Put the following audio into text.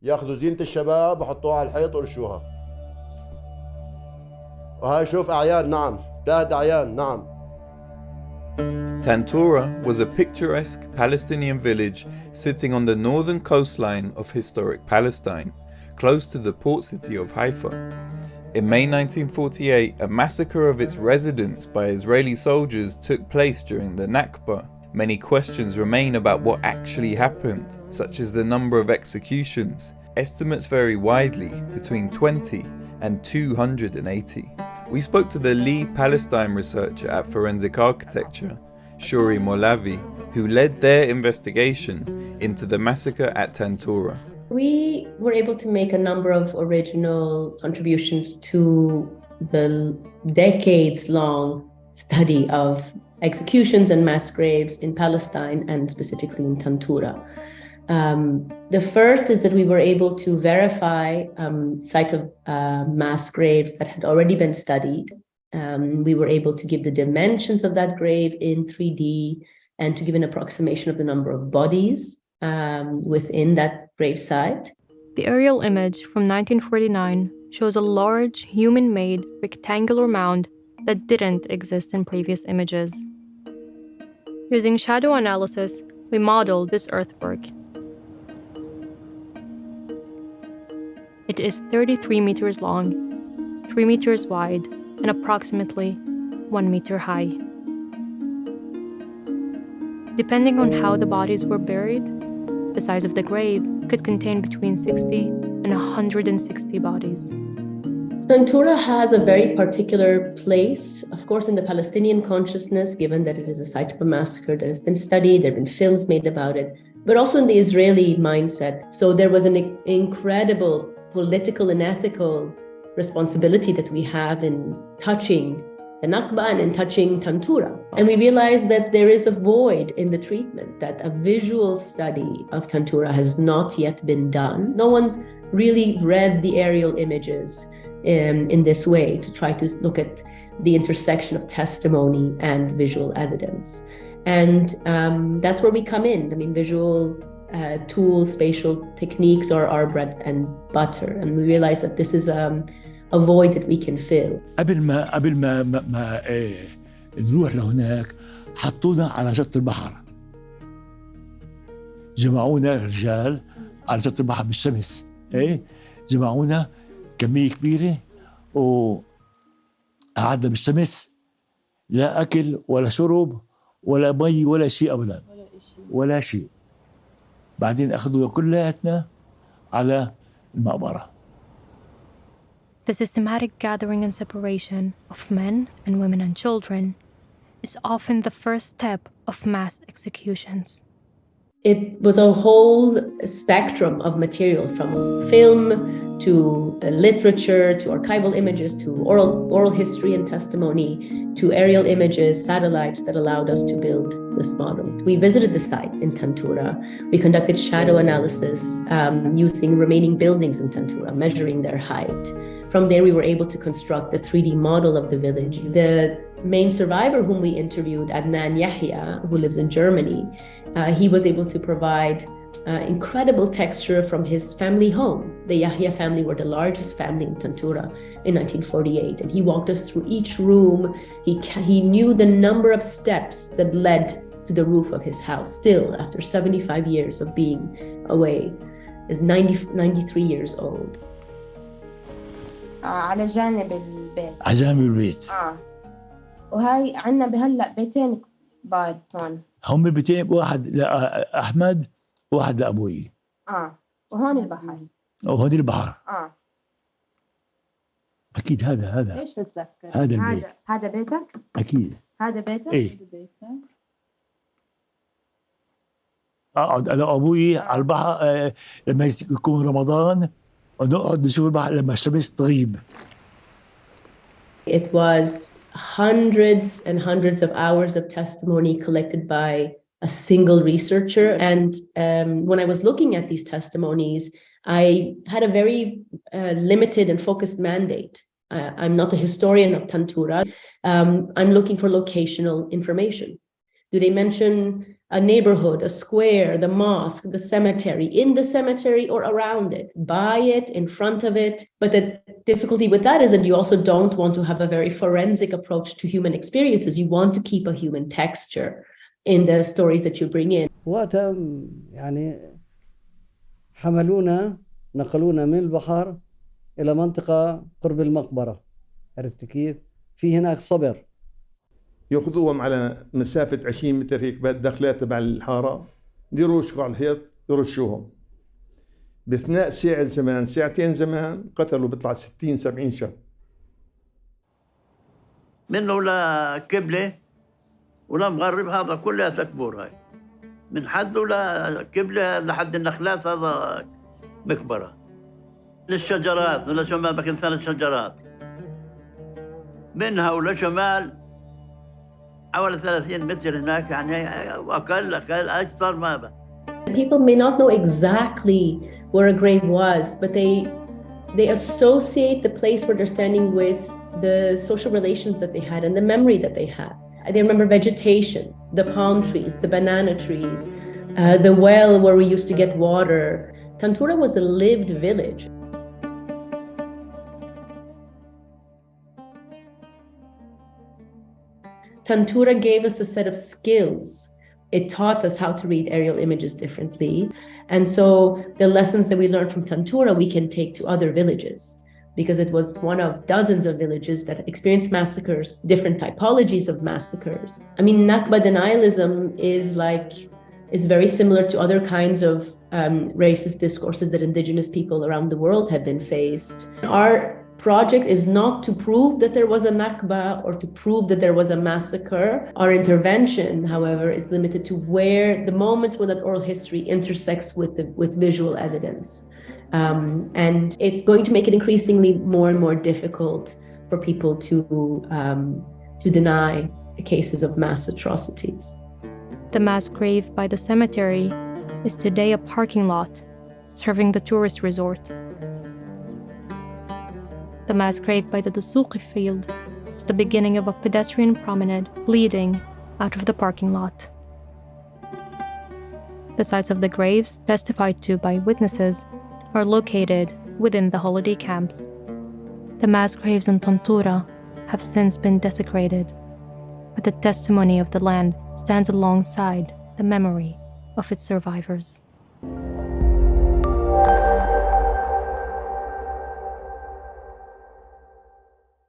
ياخذوا زينة الشباب وحطوها على الحيط ويرشوها. وهاي شوف أعيان، نعم، 3 أعيان، نعم. Tantura was a picturesque Palestinian village sitting on the northern coastline of historic Palestine, close to the port city of Haifa. In May 1948, a massacre of its residents by Israeli soldiers took place during the Nakba. Many questions remain about what actually happened, such as the number of executions. Estimates vary widely, between 20 and 280. We spoke to the lead Palestine researcher at Forensic Architecture, Shuri Molavi, who led their investigation into the massacre at Tantura. We were able to make a number of original contributions to the decades-long study of executions and mass graves in Palestine and specifically in Tantura. The first is that we were able to verify site of mass graves that had already been studied. We were able to give the dimensions of that grave in 3D and to give an approximation of the number of bodies within that grave site. The aerial image from 1949 shows a large human-made rectangular mound that didn't exist in previous images. Using shadow analysis, we modeled this earthwork. It is 33 meters long, 3 meters wide, and approximately 1 meter high. Depending on how the bodies were buried, the size of the grave could contain between 60 and 160 bodies. Tantura has a very particular place, of course, in the Palestinian consciousness, given that it is a site of a massacre that has been studied, there have been films made about it, but also in the Israeli mindset. So there was an incredible political and ethical responsibility that we have in touching the Nakba and in touching Tantura. And we realized that there is a void in the treatment, that a visual study of Tantura has not yet been done. No one's really read the aerial images in this way to try to look at the intersection of testimony and visual evidence. And that's where we come in. I mean, visual tools, spatial techniques are our bread and butter. And we realize that this is a void that we can fill. قبل ما نروح لهناك حطونا على شط البحر. جمعونا رجال على شط البحر بالشمس. جمعونا كمية كبيرة وقعدنا بالشمس، لا أكل ولا شرب ولا مي ولا شيء أبدا، ولا شيء. بعدين أخذوا كلياتنا على المقبرة. The systematic gathering and separation of men and women and children is often the first step of mass executions. It was a whole spectrum of material, from film to literature, to archival images, to oral history and testimony, to aerial images, satellites that allowed us to build this model. We visited the site in Tantura. We conducted shadow analysis using remaining buildings in Tantura, measuring their height. From there, we were able to construct the 3D model of the village. The main survivor whom we interviewed, Adnan Yahya, who lives in Germany, he was able to provide incredible texture from his family home. The Yahya family were the largest family in Tantura in 1948, and he walked us through each room. He knew the number of steps that led to the roof of his house, still after 75 years of being away, is 93 years old. على جانب البيت. على جانب البيت. وهاي عنا بهلا بيتين كبار هون. هم البيتين، واحد لأحمد وواحد لأبوي. وهون البحر. وهون البحر. أكيد هذا. إيش تتذكر؟ هذا البيت. هذا بيتك؟ أكيد. هذا بيتك؟ إيه. أقعد أنا وأبوي على البحر لما يكون رمضان، ونقعد نشوف البحر لما الشمس تغيب. It was hundreds and hundreds of hours of testimony collected by a single researcher. And when I was looking at these testimonies, I had a very limited and focused mandate. I'm not a historian of Tantura. I'm looking for locational information. Do they mention a neighborhood, a square, the mosque, the cemetery, in the cemetery or around it, by it, in front of it. But the difficulty with that is that you also don't want to have a very forensic approach to human experiences. You want to keep a human texture in the stories that you bring in. وقتها يعني حملونا نقلونا من البحر إلى منطقة قرب المقبرة. عرفت كيف؟ في هناك صبر. ياخذوهم على مسافة 20 متر هيك بالدخلات تبع الحارة، يرشوا على الحيط يرشوهم. باثناء ساعة زمان ساعتين زمان قتلوا بيطلع 60-70 شاب. منه لكبلة ولا مغرب، هذا كلها تكبور. هاي من حد ولا كبلة لحد النخلات، هذا مقبرة. للشجرات ولا شمال بكن 3 شجرات، منها ولا شمال حوالي 30 متر هناك، يعني أقل أكثر ما بقى. People may not know exactly where a grave was, but they associate the place where they're standing with the social relations that they had and the memory that they had. They remember vegetation, the palm trees, the banana trees, the well where we used to get water. Tantura was a lived village. Tantura gave us a set of skills. It taught us how to read aerial images differently. And so the lessons that we learned from Tantura, we can take to other villages, because it was one of dozens of villages that experienced massacres, different typologies of massacres. I mean, Nakba denialism is very similar to other kinds of racist discourses that indigenous people around the world have been faced. Our project is not to prove that there was a Nakba or to prove that there was a massacre. Our intervention, however, is limited to where the moments when that oral history intersects with visual evidence. And it's going to make it increasingly more and more difficult for people to deny cases of mass atrocities. The mass grave by the cemetery is today a parking lot serving the tourist resort. The mass grave by the Dasuqi field is the beginning of a pedestrian promenade leading out of the parking lot. The sites of the graves testified to by witnesses are located within the holiday camps. The mass graves in Tantura have since been desecrated, but the testimony of the land stands alongside the memory of its survivors.